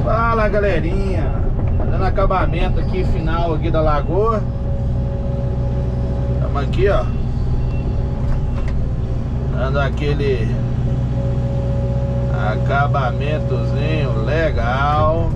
Fala, galerinha, dando acabamento aqui, final aqui da lagoa. Estamos aqui, ó, dando aquele acabamentozinho legal.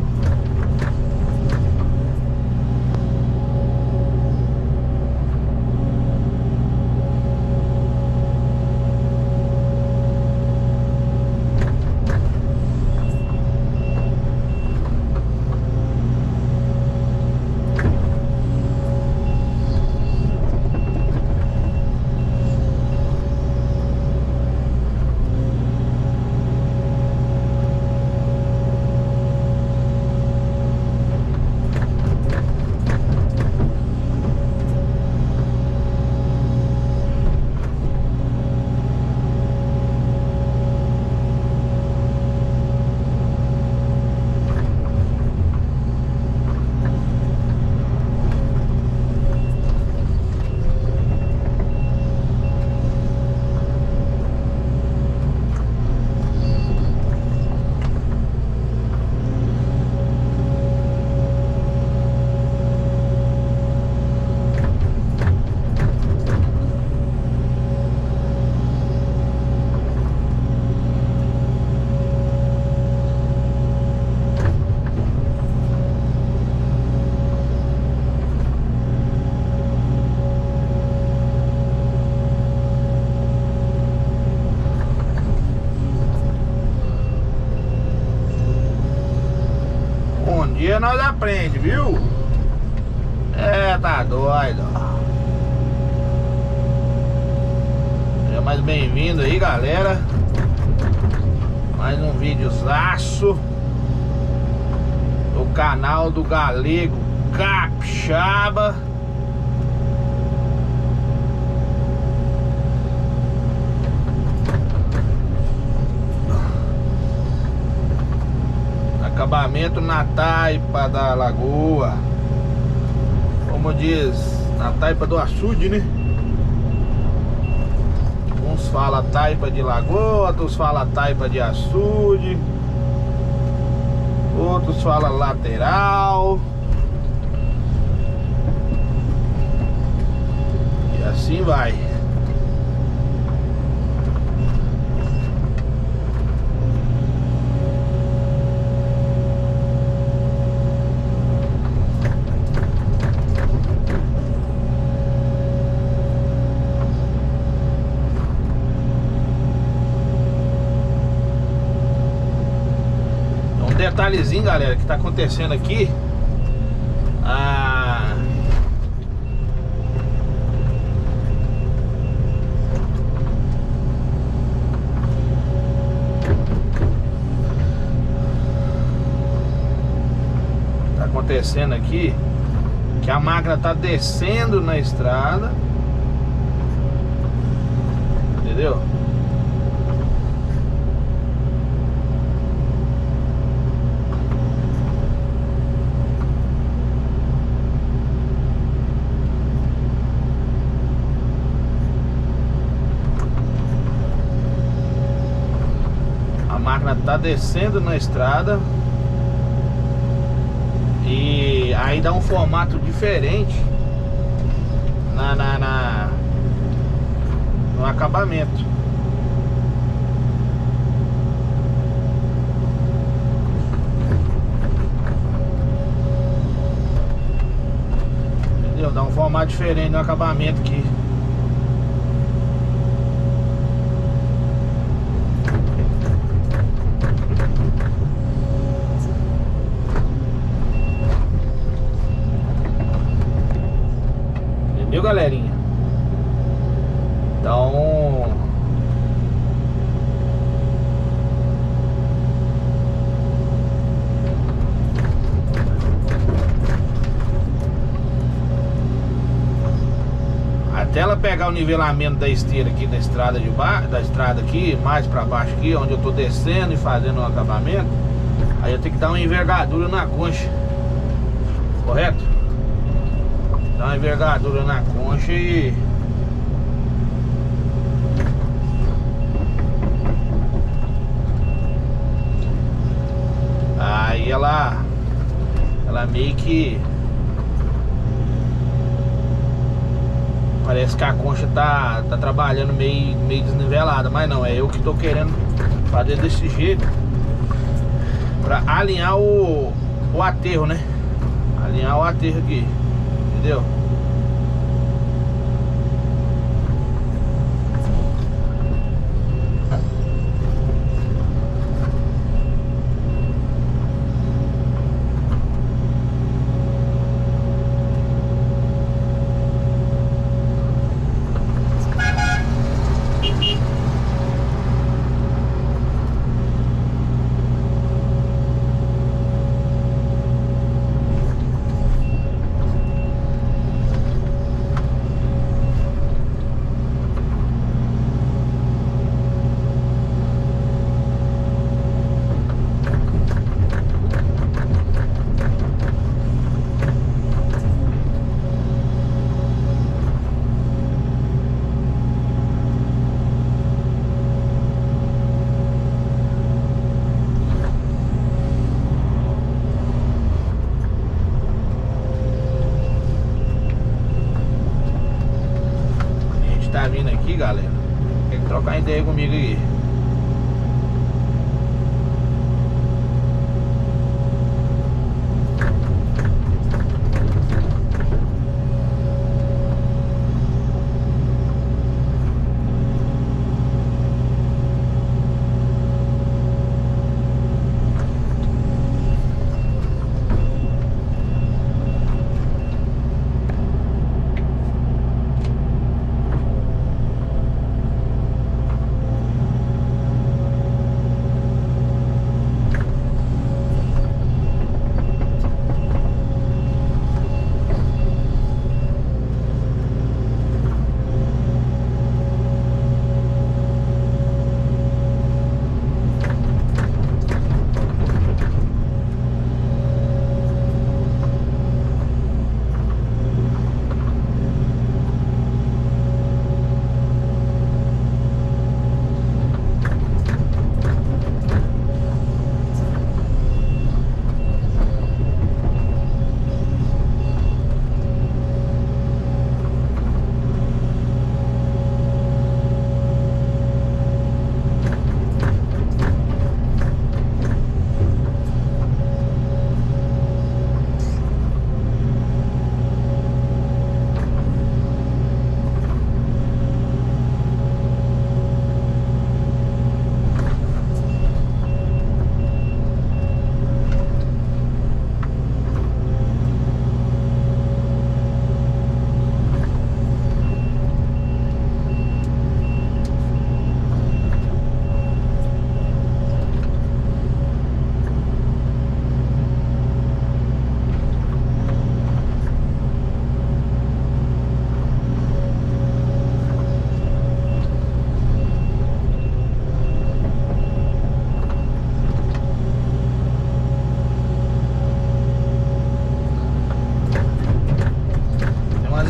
Um dia nós aprende, viu? É, tá doido. Seja mais bem-vindo aí, galera. Mais um videozaço do canal do Galego Capixaba. Acabamento na taipa da lagoa, como diz, na taipa do açude, né? Uns falam taipa de lagoa, outros falam taipa de açude, outros falam lateral. E assim vai. Detalhezinho, galera, que tá acontecendo aqui. Tá acontecendo aqui que a máquina tá descendo na estrada, entendeu? A máquina tá descendo na estrada e aí dá um formato diferente no acabamento. Entendeu? Dá um formato diferente no acabamento aqui. Viu, galerinha? Então, até ela pegar o nivelamento da esteira aqui da estrada de baixo, da estrada aqui, mais pra baixo aqui, onde eu tô descendo e fazendo o acabamento, aí eu tenho que dar uma envergadura na concha, correto? Dá uma envergadura na concha e Aí ela meio que parece que a concha tá trabalhando meio desnivelada, mas não, é eu que tô querendo fazer desse jeito pra alinhar o aterro, né? Alinhar o aterro aqui, entendeu? Tá vindo aqui, galera. Tem que trocar ideia comigo aqui.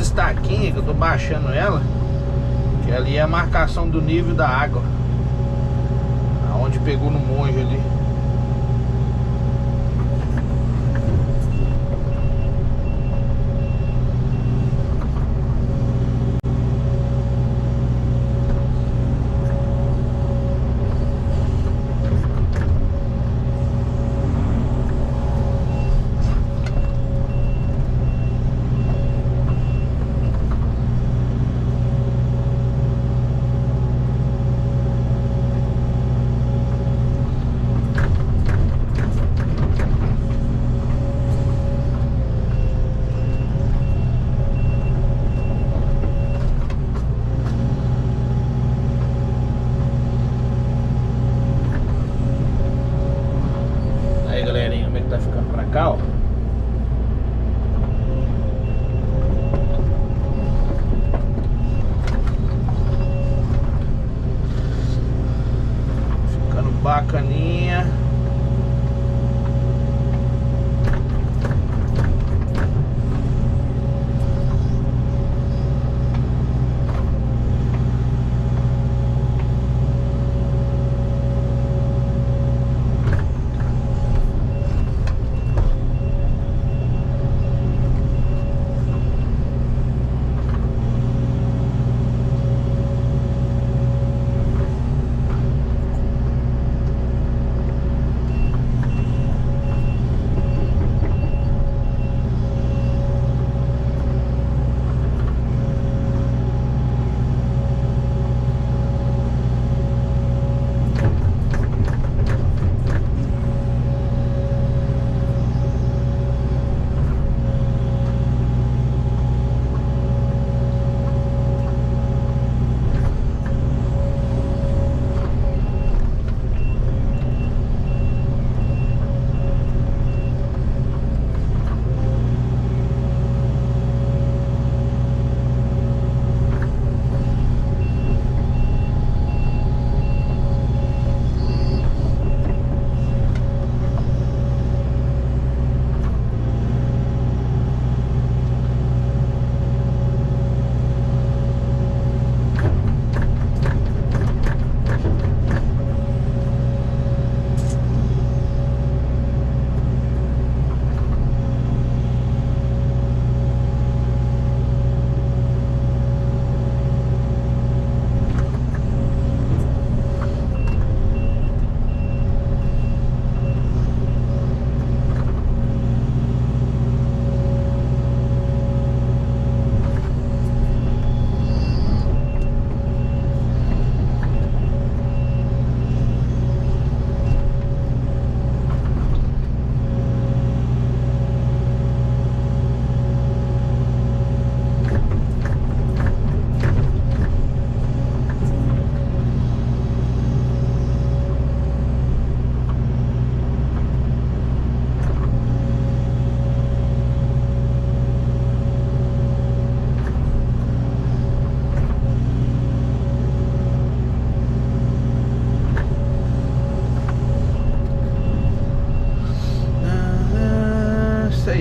Estaquinha que eu tô baixando ela, que ali é a marcação do nível da água, aonde pegou no monge ali. Cá, ó. Ficando bacaninha.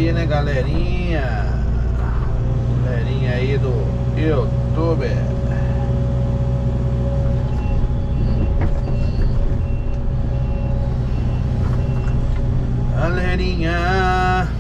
aí, né, galerinha? Galerinha aí do YouTube. Galerinha.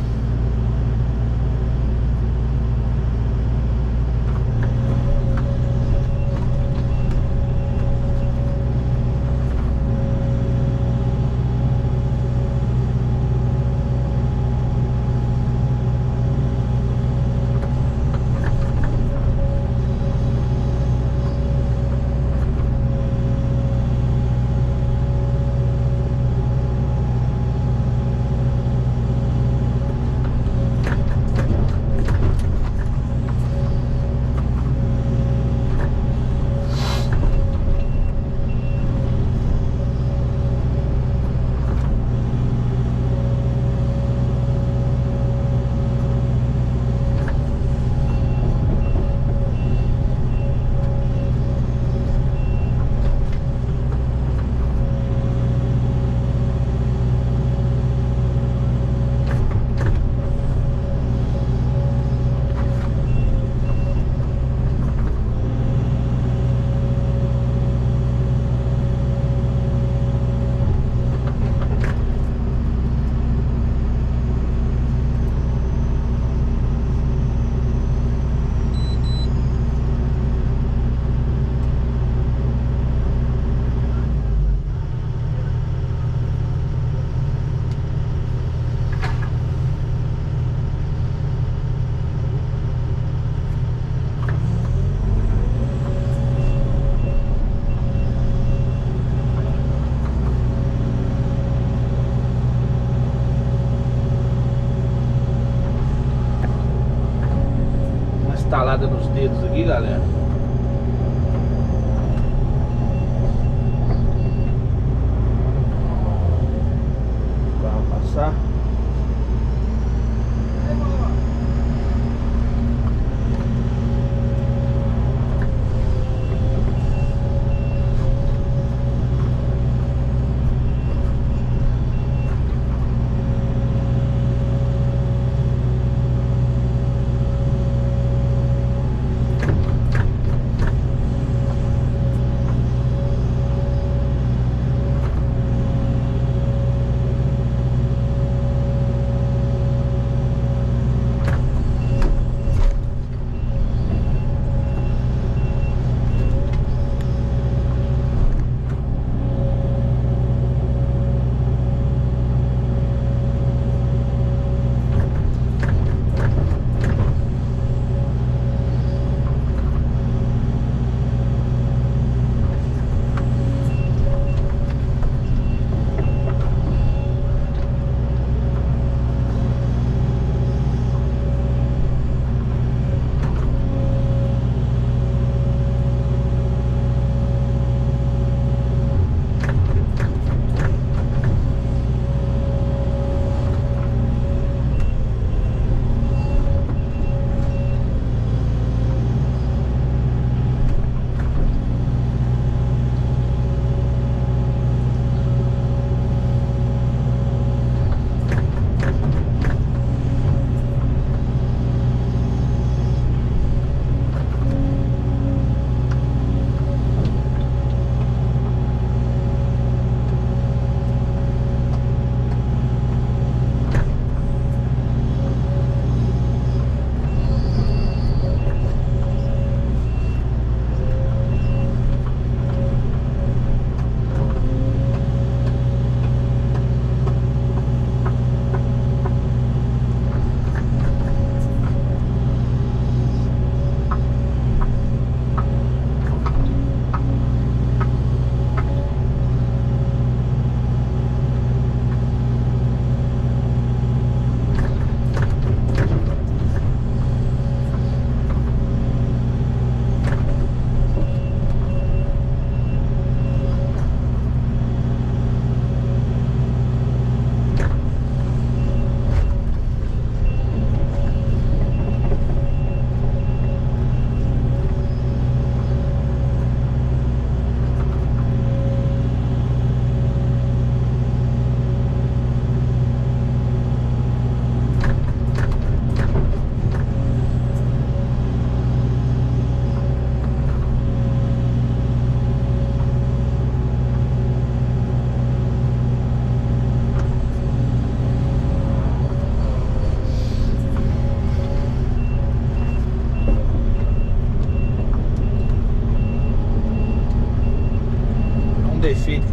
Estalada nos dedos aqui, galera. O carro passar.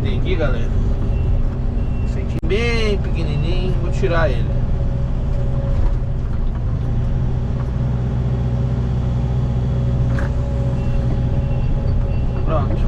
tem aqui, galera. Centinho bem pequenininho. Vou tirar ele. Pronto.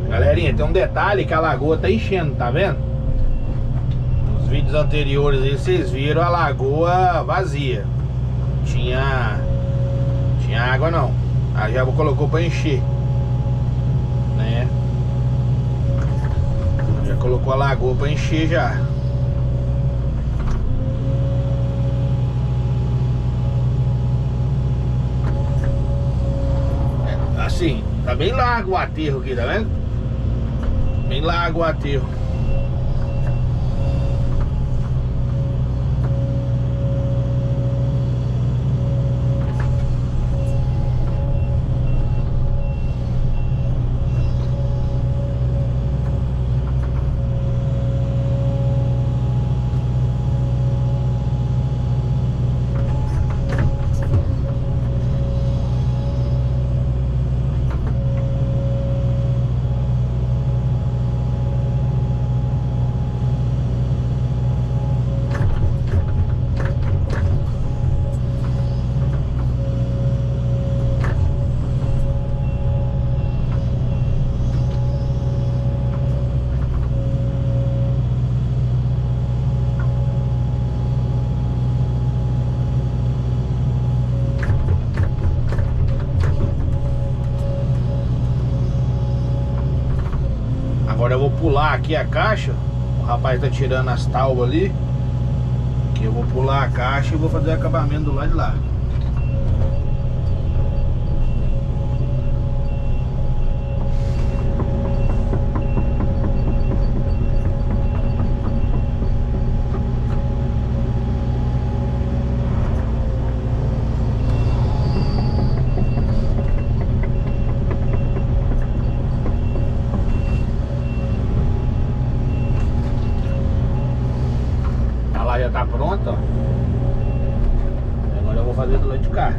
Galerinha, tem um detalhe que a lagoa tá enchendo, tá vendo? Nos vídeos anteriores aí vocês viram a lagoa vazia. Tinha água não. A já colocou pra encher, né? Já colocou a lagoa pra encher já. Assim, tá bem largo o aterro aqui, tá vendo? Bem largo o aterro. Agora eu vou pular aqui a caixa. O rapaz tá tirando as tábuas ali. Que eu vou pular a caixa e vou fazer o acabamento do lado de lá. Já tá pronta, ó. Agora eu vou fazer do lado de cá.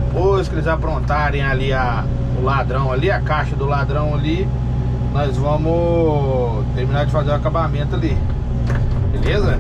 Depois que eles aprontarem ali o ladrão ali, a caixa do ladrão ali, nós vamos terminar de fazer o acabamento ali. Beleza?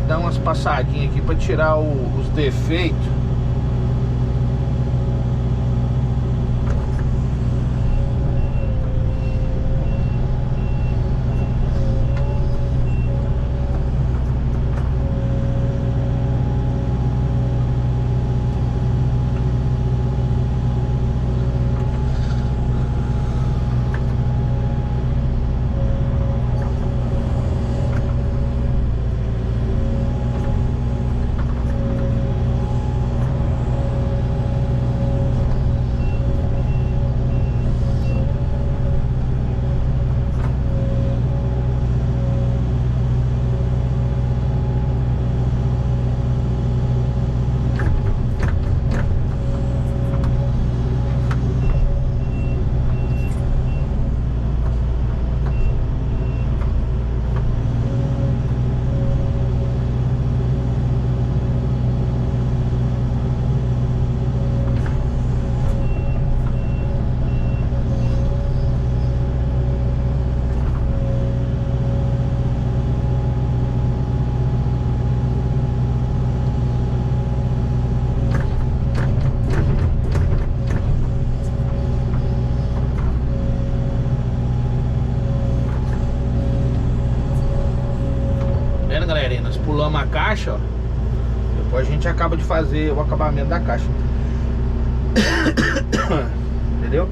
dar umas passadinhas aqui pra tirar os defeitos. Galerinha, nós pulamos a caixa, ó. Depois a gente acaba de fazer o acabamento da caixa. Entendeu?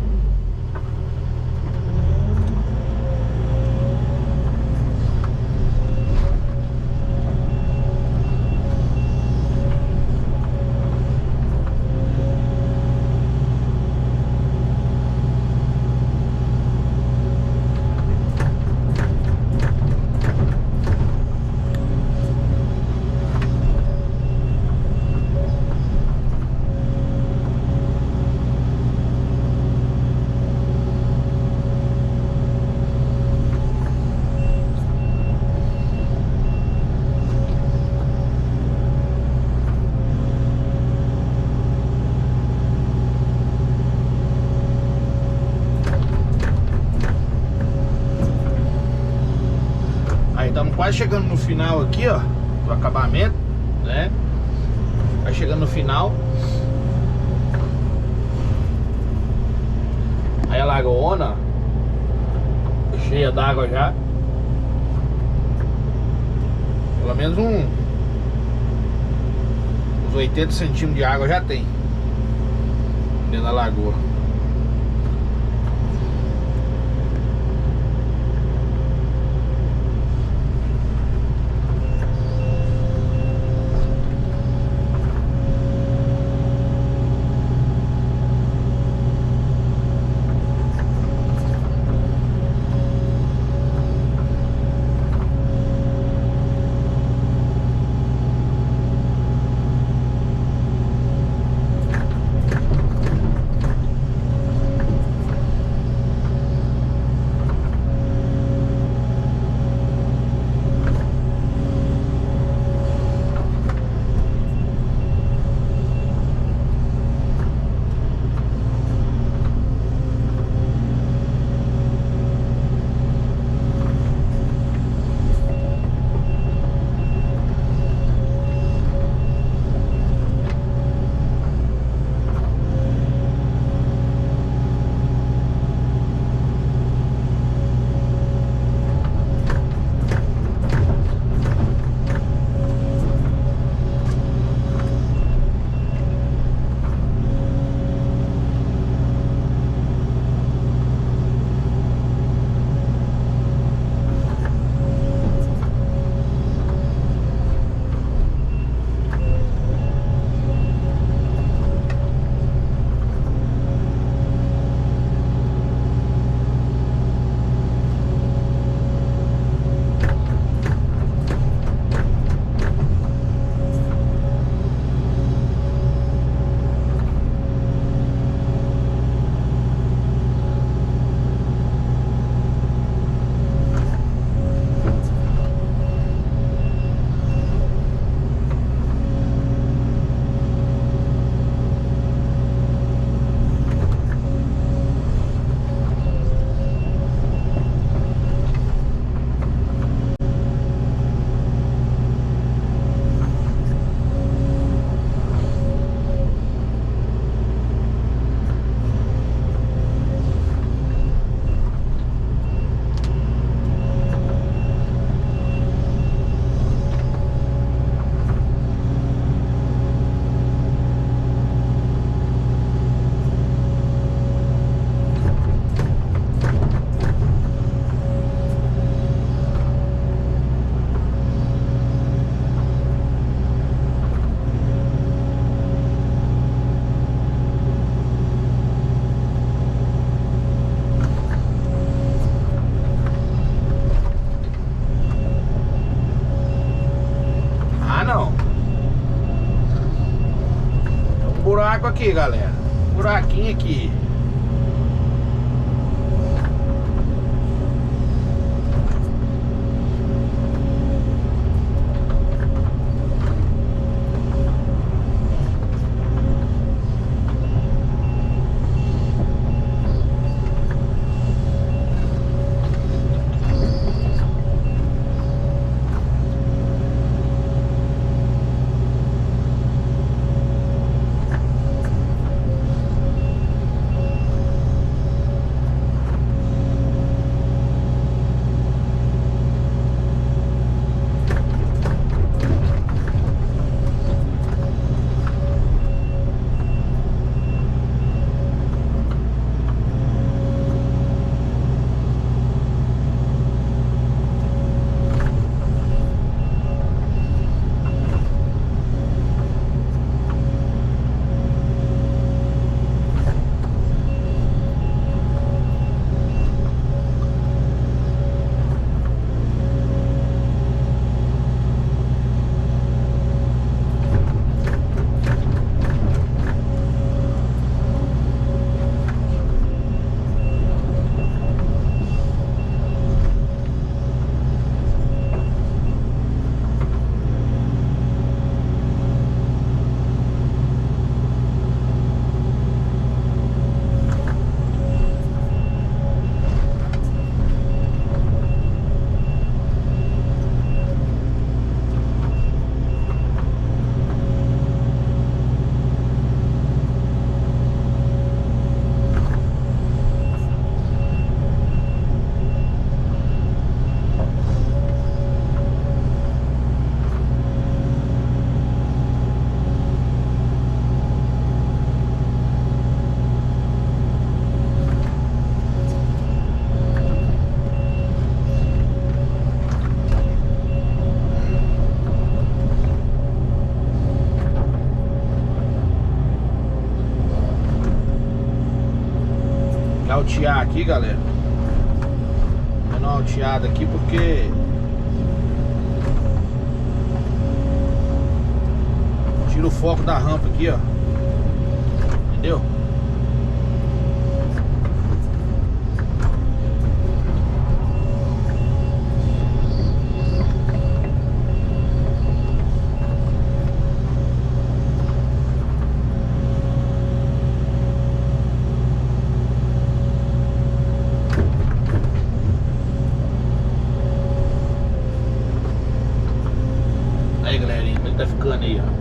Estamos quase chegando no final aqui, ó, do acabamento, né? Vai chegando no final. Aí a lagoona cheia d'água já. Pelo menos uns 80 centímetros de água já tem dentro da lagoa. buraco aqui, galera. Buraquinho aqui. Altear aqui, galera. Dando uma alteada aqui porque tira o foco da rampa aqui, ó. Entendeu? Aí, galerinha, como ele tá ficando aí, ó.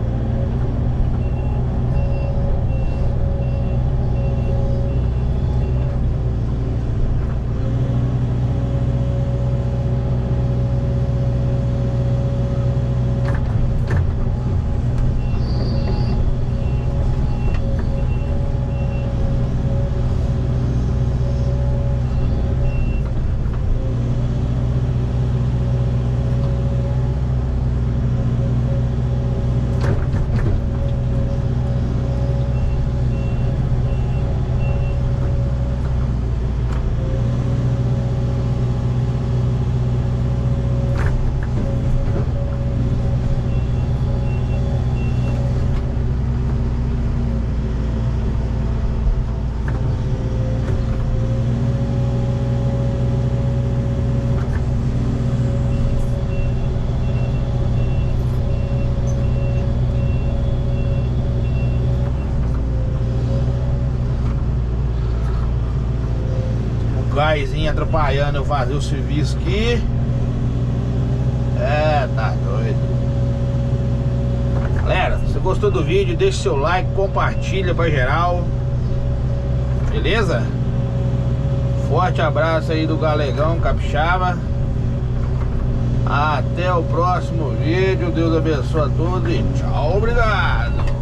Gásinho atrapalhando eu fazer o serviço aqui. É, tá doido. Galera, se gostou do vídeo, deixa seu like, compartilha pra geral. Beleza? Forte abraço aí do Galegão Capixaba. Até o próximo vídeo. Deus abençoe a todos e tchau, obrigado.